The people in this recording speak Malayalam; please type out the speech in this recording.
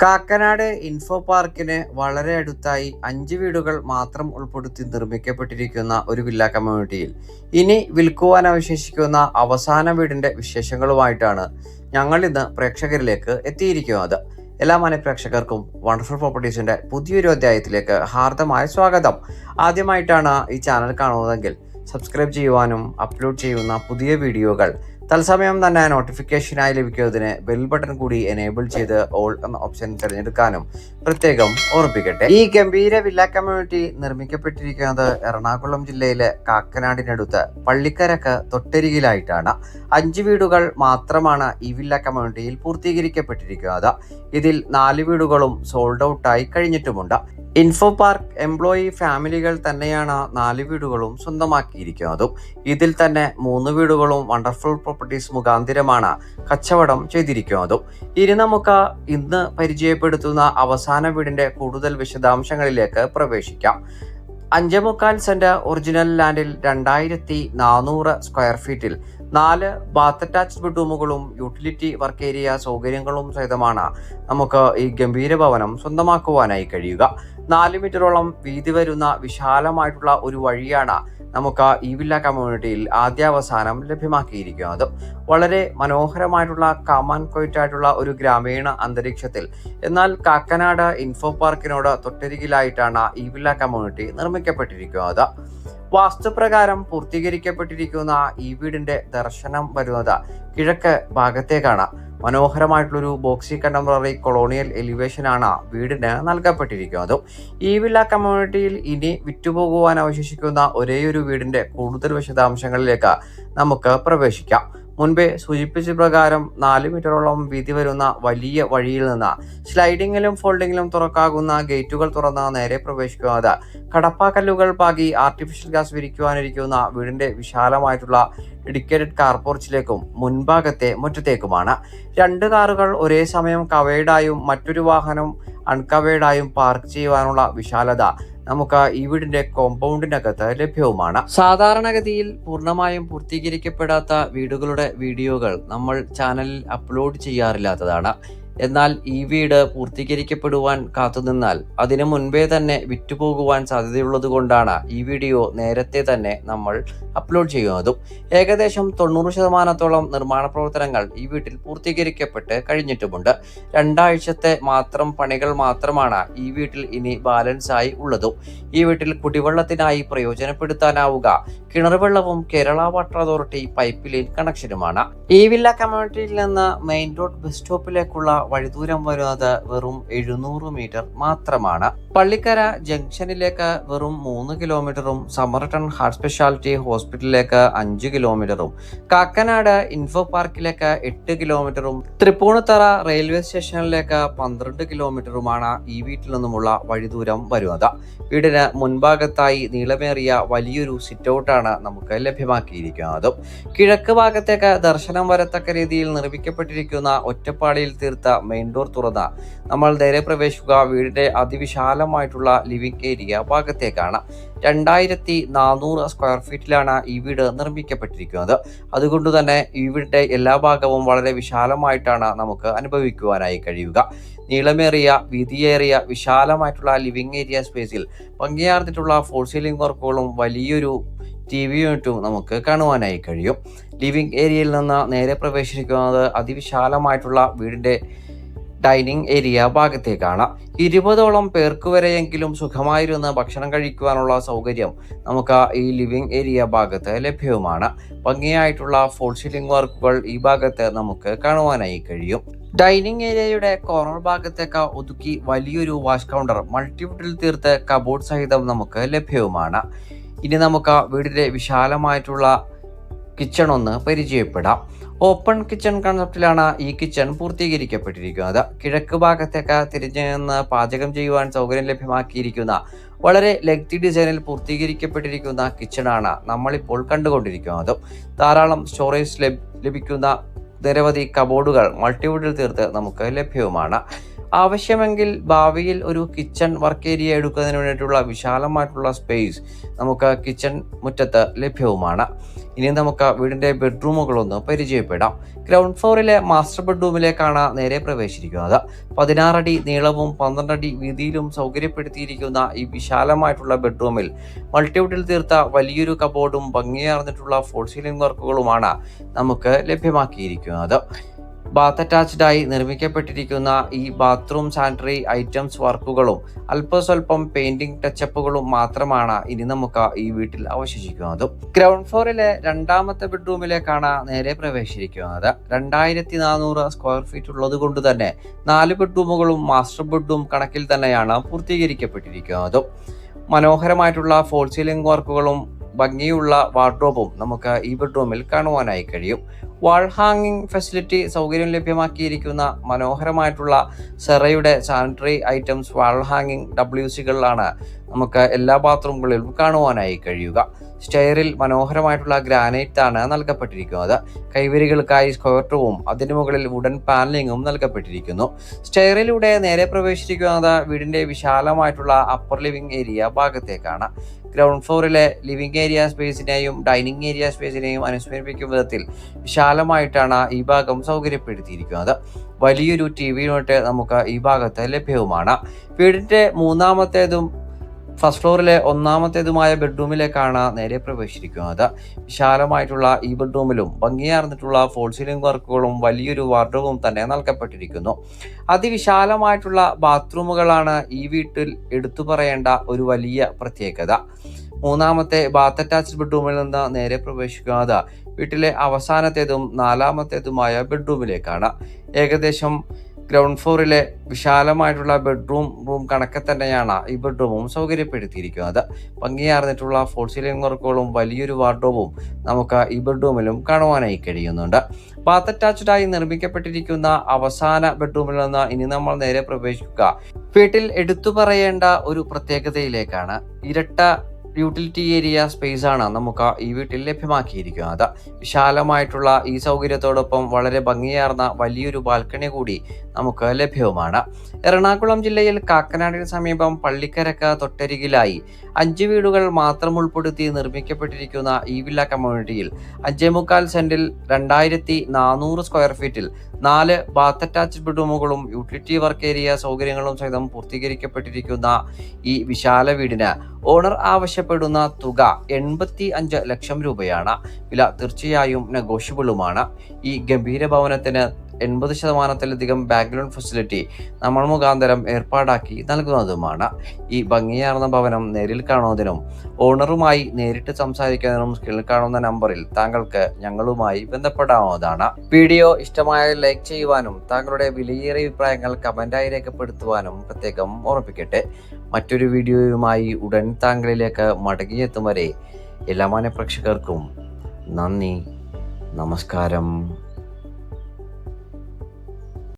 കാക്കനാട് ഇൻഫോ പാർക്കിന് വളരെ അടുത്തായി 5 വീടുകൾ മാത്രം ഉൾപ്പെടുത്തി നിർമ്മിക്കപ്പെട്ടിരിക്കുന്ന ഒരു വില്ല കമ്മ്യൂണിറ്റിയിൽ ഇനി വിൽക്കുവാൻ അവശേഷിക്കുന്ന അവസാന വീടിന്റെ വിശേഷങ്ങളുമായിട്ടാണ് ഞങ്ങൾ ഇന്ന് പ്രേക്ഷകരിലേക്ക് എത്തിയിരിക്കുന്നത്. എല്ലാ പ്രേക്ഷകർക്കും വണ്ടർഫുൾ പ്രോപ്പർട്ടീസിന്റെ പുതിയൊരു അധ്യായത്തിലേക്ക് ഹാർദമായ സ്വാഗതം. ആദ്യമായിട്ടാണ് ഈ ചാനൽ കാണുന്നതെങ്കിൽ സബ്സ്ക്രൈബ് ചെയ്യുവാനും അപ്ലോഡ് ചെയ്യുന്ന പുതിയ വീഡിയോകൾ തത്സമയം തന്നെ നോട്ടിഫിക്കേഷനായി ലഭിക്കുന്നതിന് ബെൽ ബട്ടൺ കൂടി എനേബിൾ ചെയ്ത് ഓൾ എന്ന ഓപ്ഷൻ തിരഞ്ഞെടുക്കാനും പ്രത്യേകം ഓർമ്മിപ്പിക്കട്ടെ. ഈ ഗംഭീര വില്ല കമ്മ്യൂണിറ്റി നിർമ്മിക്കപ്പെട്ടിരിക്കുന്നത് എറണാകുളം ജില്ലയിലെ കാക്കനാടിനടുത്ത് പള്ളിക്കരക്ക് തൊട്ടരികിലായിട്ടാണ്. 5 വീടുകൾ മാത്രമാണ് ഈ വില്ല കമ്മ്യൂണിറ്റിയിൽ പൂർത്തീകരിക്കപ്പെട്ടിരിക്കുന്നത്. ഇതിൽ 4 വീടുകളും സോൾഡ് ഔട്ടായി കഴിഞ്ഞിട്ടുമുണ്ട്. ഇൻഫോ പാർക്ക് എംപ്ലോയി ഫാമിലികൾ തന്നെയാണ് 4 വീടുകളും സ്വന്തമാക്കിയിരിക്കുന്നതും. ഇതിൽ തന്നെ 3 വീടുകളും വണ്ടർഫുൾ പ്രോപ്പർട്ടീസ് മുഖാന്തിരമാണ് കച്ചവടം ചെയ്തിരിക്കുന്നതും. ഇനി നമുക്ക് ഇന്ന് പരിചയപ്പെടുത്തുന്ന അവസാന വീടിന്റെ കൂടുതൽ വിശദാംശങ്ങളിലേക്ക് പ്രവേശിക്കാം. 5.25 സെന്റ് ഒറിജിനൽ ലാൻഡിൽ 2400 സ്ക്വയർ ഫീറ്റിൽ 4 ബാത്ത് അറ്റാച്ച്ഡ് ബെഡ്റൂമുകളും യൂട്ടിലിറ്റി വർക്ക് ഏരിയ സൗകര്യങ്ങളും സഹിതമാണ് നമുക്ക് ഈ ഗംഭീര ഭവനം സ്വന്തമാക്കുവാനായി കഴിയുക. 4 മീറ്ററോളം വീതി വരുന്ന വിശാലമായിട്ടുള്ള ഒരു വഴിയാണ് നമുക്ക് ഈ വില്ല കമ്മ്യൂണിറ്റിയിൽ ആദ്യാവസാനം ലഭ്യമാക്കിയിരിക്കുന്നത്. വളരെ മനോഹരമായിട്ടുള്ള കാം ആൻഡ് ക്വയറ്റ് ആയിട്ടുള്ള ഒരു ഗ്രാമീണ അന്തരീക്ഷത്തിൽ, എന്നാൽ കാക്കനാട് ഇൻഫോ പാർക്കിനോട് തൊട്ടരികിലായിട്ടാണ് ഈ വില്ല കമ്മ്യൂണിറ്റി നിർമ്മിക്കപ്പെട്ടിരിക്കുന്നത്. വാസ്തുപ്രകാരം പൂർത്തീകരിക്കപ്പെട്ടിരിക്കുന്ന ഈ വീടിന്റെ ദർശനം വരുന്നത് കിഴക്ക് ഭാഗത്തേക്കാണ്. മനോഹരമായിട്ടുള്ളൊരു ബോക്സി കണ്ടംപററി കൊളോണിയൽ എലിവേഷനാണ് വീടിന് നൽകപ്പെട്ടിരിക്കുന്നത്. ഈ വില്ല കമ്മ്യൂണിറ്റിയിൽ ഇനി വിറ്റുപോകുവാൻ അവശേഷിക്കുന്ന ഒരേയൊരു വീടിന്റെ കൂടുതൽ വിശദാംശങ്ങളിലേക്ക് നമുക്ക് പ്രവേശിക്കാം. മുൻപേ സൂചിപ്പിച്ച പ്രകാരം 4 മീറ്ററോളം വീതി വരുന്ന വലിയ വഴിയിൽ നിന്ന് സ്ലൈഡിങ്ങിലും ഫോൾഡിങ്ങിലും തുറക്കാകുന്ന ഗേറ്റുകൾ തുറന്ന് നേരെ പ്രവേശിക്കുന്നത് കടപ്പാക്കല്ലുകൾ പാകി ആർട്ടിഫിഷ്യൽ ഗ്യാസ് വിരിക്കുവാനിരിക്കുന്ന വീടിന്റെ വിശാലമായിട്ടുള്ള ഡെഡിക്കേറ്റഡ് കാർ പോർച്ചിലേക്കും മുൻഭാഗത്തെ മുറ്റത്തേക്കുമാണ്. 2 കാറുകൾ ഒരേ സമയം കവേർഡായും മറ്റൊരു വാഹനം അൺകവേർഡായും പാർക്ക് ചെയ്യുവാനുള്ള വിശാലത നമുക്ക് ഈ വീടിന്റെ കോമ്പൗണ്ടിനകത്ത് ലഭ്യവുമാണ്. സാധാരണഗതിയിൽ പൂർണ്ണമായും പൂർത്തീകരിക്കപ്പെടാത്ത വീടുകളുടെ വീഡിയോകൾ നമ്മൾ ചാനലിൽ അപ്ലോഡ് ചെയ്യാറില്ലാത്തതാണ്. എന്നാൽ ഈ വീട് പൂർത്തീകരിക്കപ്പെടുവാൻ കാത്തുനിന്നാൽ അതിനു മുൻപേ തന്നെ വിറ്റുപോകുവാൻ സാധ്യതയുള്ളത് കൊണ്ടാണ് ഈ വീഡിയോ നേരത്തെ തന്നെ നമ്മൾ അപ്ലോഡ് ചെയ്യുന്നതും. ഏകദേശം 90% നിർമ്മാണ പ്രവർത്തനങ്ങൾ ഈ വീട്ടിൽ പൂർത്തീകരിക്കപ്പെട്ട് കഴിഞ്ഞിട്ടുമുണ്ട്. 2 ആഴ്ചത്തെ മാത്രം പണികൾ മാത്രമാണ് ഈ വീട്ടിൽ ഇനി ബാലൻസ് ആയി ഉള്ളതും. ഈ വീട്ടിൽ കുടിവെള്ളത്തിനായി പ്രയോജനപ്പെടുത്താനാവുക കിണർവെള്ളവും Kerala water authority pipe line കണക്ഷനുമാണ്. ഈ വില്ല കമ്മ്യൂണിറ്റിയിൽ നിന്ന് മെയിൻ റോഡ് ബസ് സ്റ്റോപ്പിലേക്കുള്ള വഴിദൂരം വരുന്നത് വെറും 700 മീറ്റർ മാത്രമാണ്. പള്ളിക്കര ജംഗ്ഷനിലേക്ക് വെറും 3 കിലോമീറ്ററും സമർട്ടൺ ഹാർട്ട് സ്പെഷ്യാലിറ്റി ഹോസ്പിറ്റലിലേക്ക് 5 കിലോമീറ്ററും കാക്കനാട് ഇൻഫോ പാർക്കിലേക്ക് 8 കിലോമീറ്ററും തൃപ്പൂണിത്തറ റെയിൽവേ സ്റ്റേഷനിലേക്ക് 12 കിലോമീറ്ററുമാണ് ഈ വീട്ടിൽ നിന്നുമുള്ള വഴിദൂരം വരുന്നത്. വീടിന് മുൻഭാഗത്തായി നീളമേറിയ വലിയൊരു സിറ്റ് ഔട്ടാണ് നമുക്ക് ലഭ്യമാക്കിയിരിക്കുന്നത്. കിഴക്ക് ഭാഗത്തേക്ക് ദർശനം വരത്തക്ക രീതിയിൽ നിർമ്മിക്കപ്പെട്ടിരിക്കുന്ന ഒറ്റപ്പാടിയിൽ തീർത്ത മെയിൻ ഡോർ തുറന്ന് നമ്മൾ നേരെ പ്രവേശിക്കുക വീടിന്റെ അതിവിശാലമായിട്ടുള്ള ലിവിംഗ് ഏരിയ ഭാഗത്തേക്കാണ്. 2400 സ്ക്വയർ ഫീറ്റിലാണ് ഈ വീട് നിർമ്മിക്കപ്പെട്ടിരിക്കുന്നത്. അതുകൊണ്ട് തന്നെ ഈ വീടിന്റെ എല്ലാ ഭാഗവും വളരെ വിശാലമായിട്ടാണ് നമുക്ക് അനുഭവിക്കുവാനായി കഴിയുക. നീളമേറിയ വീതിയേറിയ വിശാലമായിട്ടുള്ള ലിവിംഗ് ഏരിയ സ്പേസിൽ ഭംഗിയാർന്നിട്ടുള്ള ഫോൾ സീലിംഗ് വർക്കുകളും വലിയൊരു TV യൂണിറ്റും നമുക്ക് കാണുവാനായി കഴിയും. ലിവിംഗ് ഏരിയയിൽ നിന്ന് നേരെ പ്രവേശിക്കുന്നത് അതിവിശാലമായിട്ടുള്ള വീടിന്റെ ഡൈനിങ് ഏരിയ ഭാഗത്തേക്കാണ്. 20ഓളം പേർക്ക് വരെയെങ്കിലും സുഖമായിരുന്ന് ഭക്ഷണം കഴിക്കുവാനുള്ള സൗകര്യം നമുക്ക് ഈ ലിവിംഗ് ഏരിയ ഭാഗത്ത് ലഭ്യവുമാണ്. ഭംഗിയായിട്ടുള്ള ഫോൾ സീലിംഗ് വർക്കുകൾ ഈ ഭാഗത്ത് നമുക്ക് കാണുവാനായി കഴിയും. ഡൈനിങ് ഏരിയയുടെ കോർണർ ഭാഗത്തേക്ക് ഒതുക്കി വലിയൊരു വാഷ് കൗണ്ടർ മൾട്ടിവുഡിൽ തീർത്ത് കബോർഡ് സഹിതം നമുക്ക് ലഭ്യവുമാണ്. ഇനി നമുക്ക് വീടിന്റെ വിശാലമായിട്ടുള്ള കിച്ചൺ ഒന്ന് പരിചയപ്പെടാം. ഓപ്പൺ കിച്ചൺ കൺസെപ്റ്റിലാണ് ഈ കിച്ചൺ പൂർത്തീകരിക്കപ്പെട്ടിരിക്കുന്നത്. കിഴക്ക് ഭാഗത്തേക്ക് തിരിഞ്ഞു നിന്ന് പാചകം ചെയ്യുവാൻ സൗകര്യം ലഭ്യമാക്കിയിരിക്കുന്ന വളരെ ലെങ്തി ഡിസൈനിൽ പൂർത്തീകരിക്കപ്പെട്ടിരിക്കുന്ന കിച്ചണാണ് നമ്മളിപ്പോൾ കണ്ടുകൊണ്ടിരിക്കുന്നത്. ധാരാളം സ്റ്റോറേജ് ലഭിക്കുന്ന നിരവധി കബോർഡുകൾ മൾട്ടിവുഡിൽ തീർത്ത് നമുക്ക് ലഭ്യവുമാണ്. ആവശ്യമെങ്കിൽ ഭാവിയിൽ ഒരു കിച്ചൺ വർക്ക് ഏരിയ എടുക്കുന്നതിന് വേണ്ടിയിട്ടുള്ള വിശാലമായിട്ടുള്ള സ്പേസ് നമുക്ക് കിച്ചൺ മുറ്റത്ത് ലഭ്യവുമാണ്. ഇനി നമുക്ക് വീടിന്റെ ബെഡ്റൂമുകളൊന്ന് പരിചയപ്പെടാം. ഗ്രൗണ്ട് ഫ്ലോറിലെ മാസ്റ്റർ ബെഡ്റൂമിലേക്കാണ് നേരെ പ്രവേശിക്കുന്നത്. 16 അടി നീളവും 12 അടി വീതിയിലും സൗകര്യപ്പെടുത്തിയിരിക്കുന്ന ഈ വിശാലമായിട്ടുള്ള ബെഡ്റൂമിൽ മൾട്ടിവുഡിൽ തീർത്ത വലിയൊരു കബോർഡും ഭംഗിയാർന്നിട്ടുള്ള ഫോൾ സീലിംഗ് വർക്കുകളുമാണ് നമുക്ക് ലഭ്യമാക്കിയിരിക്കുന്നത്. ബാത്ത് അറ്റാച്ച്ഡായി നിർമ്മിക്കപ്പെട്ടിരിക്കുന്ന ഈ ബാത്റൂം സാനിറ്ററി ഐറ്റംസ് വർക്കുകളും അല്പസ്വല്പം പെയിന്റിംഗ് ടച്ചപ്പുകളും മാത്രമാണ് ഇനി നമുക്ക് ഈ വീട്ടിൽ അവശേഷിക്കുന്നത്. ഗ്രൗണ്ട് ഫ്ലോറിലെ രണ്ടാമത്തെ ബെഡ്റൂമിലേക്കാണ് നേരെ പ്രവേശിച്ചിരിക്കുന്നത്. 2400 സ്ക്വയർ ഫീറ്റ് ഉള്ളത് കൊണ്ട് തന്നെ 4 ബെഡ്റൂമുകളും മാസ്റ്റർ ബെഡും കണക്കിൽ തന്നെയാണ് പൂർത്തീകരിക്കപ്പെട്ടിരിക്കുന്നത്. മനോഹരമായിട്ടുള്ള ഫോൾ സീലിംഗ് വർക്കുകളും ഭംഗിയുള്ള വാർഡ്രോബും നമുക്ക് ഈ ബെഡ്റൂമിൽ കാണുവാനായി കഴിയും. വാൾ ഹാങ്ങിങ് ഫെസിലിറ്റി സൗകര്യം ലഭ്യമാക്കിയിരിക്കുന്ന മനോഹരമായിട്ടുള്ള സെറയുടെ സാനിറ്ററി ഐറ്റംസ് വാൾ ഹാങ്ങിങ് WCകളിലാണ് നമുക്ക് എല്ലാ ബാത്റൂമുകളിലും കാണുവാനായി കഴിയുക. സ്റ്റെയറിൽ മനോഹരമായിട്ടുള്ള ഗ്രാനൈറ്റ് ആണ് നൽകപ്പെട്ടിരിക്കുന്നത്. കൈവരികൾക്കായി സ്ക്വയർട്ടുവും അതിനു മുകളിൽ വുഡൻ പാനലിങ്ങും നൽകപ്പെട്ടിരിക്കുന്നു. സ്റ്റെയറിലൂടെ നേരെ പ്രവേശിക്കുന്നത് വീടിന്റെ വിശാലമായിട്ടുള്ള അപ്പർ ലിവിംഗ് ഏരിയ ഭാഗത്തേക്കാണ്. ഗ്രൗണ്ട് ഫ്ലോറിലെ ലിവിംഗ് ഏരിയ സ്പേസിനെയും ഡൈനിങ് ഏരിയ സ്പേസിനെയും അനുസ്മരിപ്പിക്കും വിധത്തിൽ വിശാലമായിട്ടാണ് ഈ ഭാഗം സൗകര്യപ്പെടുത്തിയിരിക്കുന്നത്. വലിയൊരു TV യൂണിറ്റ് നമുക്ക് ഈ ഭാഗത്ത് ലഭ്യവുമാണ്. വീടിന്റെ മൂന്നാമത്തേതും ഫസ്റ്റ് ഫ്ലോറിലെ ഒന്നാമത്തേതുമായ ബെഡ്റൂമിലേക്കാണ് നേരെ പ്രവേശിച്ചിരിക്കുന്നത്. വിശാലമായിട്ടുള്ള ഈ ബെഡ്റൂമിലും ഭംഗിയാർന്നിട്ടുള്ള ഫോൾ സീലിംഗ് വർക്കുകളും വലിയൊരു വാർഡ്രോബും തന്നെ നൽകപ്പെട്ടിരിക്കുന്നു. അതിവിശാലമായിട്ടുള്ള ബാത്റൂമുകളാണ് ഈ വീട്ടിൽ എടുത്തു പറയേണ്ട ഒരു വലിയ പ്രത്യേകത. മൂന്നാമത്തെ ബാത്ത് അറ്റാച്ച്ഡ് ബെഡ്റൂമിൽ നിന്ന് നേരെ പ്രവേശിക്കുന്നത് വീട്ടിലെ അവസാനത്തേതും 4ാമത്തേതുമായ ബെഡ്റൂമിലേക്കാണ്. ഏകദേശം ഗ്രൗണ്ട് ഫ്ലോറിലെ വിശാലമായിട്ടുള്ള റൂം കണക്കെ തന്നെയാണ് ഈ ബെഡ്റൂമും സൗകര്യപ്പെടുത്തിയിരിക്കുന്നത്. ഭംഗിയാർന്നിട്ടുള്ള ഫോൾ സീലിംഗ് വർക്കുകളും വലിയൊരു വാർഡ്രോബും നമുക്ക് ഈ ബെഡ്റൂമിലും കാണുവാനായി കഴിയുന്നുണ്ട്. ബാത്ത് അറ്റാച്ച്ഡായി നിർമ്മിക്കപ്പെട്ടിരിക്കുന്ന അവസാന ബെഡ്റൂമിൽ നിന്ന് ഇനി നമ്മൾ നേരെ പ്രവേശിക്കുക വീട്ടിൽ എടുത്തു പറയേണ്ട ഒരു പ്രത്യേകതയിലേക്കാണ്. ഇരട്ട യൂട്ടിലിറ്റി ഏരിയ സ്പേസ് ആണ് നമുക്ക് ഈ വീട്ടിൽ ലഭ്യമാക്കിയിരിക്കുന്നത്. വിശാലമായിട്ടുള്ള ഈ സൗകര്യത്തോടൊപ്പം വളരെ ഭംഗിയാർന്ന വലിയൊരു ബാൽക്കണി കൂടി നമുക്ക് ലഭ്യവുമാണ്. എറണാകുളം ജില്ലയിൽ കാക്കനാടിന് സമീപം പള്ളിക്കരക്ക് തൊട്ടരികിലായി 5 വീടുകൾ മാത്രം ഉൾപ്പെടുത്തി നിർമ്മിക്കപ്പെട്ടിരിക്കുന്ന ഈ വില്ല കമ്മ്യൂണിറ്റിയിൽ 5.25 സെന്റിൽ 2400 സ്ക്വയർ ഫീറ്റിൽ 4 ബാത്ത് അറ്റാച്ച്ഡ് ബെഡ്റൂമുകളും യൂട്ടിലിറ്റി വർക്ക് ഏരിയ സൗകര്യങ്ങളും സഹിതം പൂർത്തീകരിക്കപ്പെട്ടിരിക്കുന്ന ഈ വിശാല വീടിന് ഓണർ ആവശ്യപ്പെടുന്ന തുക 85 ലക്ഷം രൂപയാണ്. വില തീർച്ചയായും നെഗോഷ്യബിളുമാണ്. ഈ ഗംഭീര ഭവനത്തിന് 80%-ലധികം ബാങ്ക് ലോൺ ഫെസിലിറ്റി നമ്മൾ മുഖാന്തരം ഏർപ്പാടാക്കി നൽകുന്നതുമാണ്. ഈ ഭംഗിയാർന്ന ഭവനം നേരിൽ കാണുന്നതിനും ഓണറുമായി നേരിട്ട് സംസാരിക്കുന്നതിനും സ്ക്രീനിൽ കാണുന്ന നമ്പറിൽ താങ്കൾക്ക് ഞങ്ങളുമായി ബന്ധപ്പെടാവുന്നതാണ്. വീഡിയോ ഇഷ്ടമായ ലൈക്ക് ചെയ്യുവാനും താങ്കളുടെ വിലയേറിയ അഭിപ്രായങ്ങൾ കമന്റായി രേഖപ്പെടുത്തുവാനും പ്രത്യേകം ഓർമ്മിപ്പിക്കട്ടെ. മറ്റൊരു വീഡിയോയുമായി ഉടൻ താങ്കളിലേക്ക് മടങ്ങിയെത്തും വരെ എല്ലാ മാന്യ പ്രേക്ഷകർക്കും നന്ദി, നമസ്കാരം.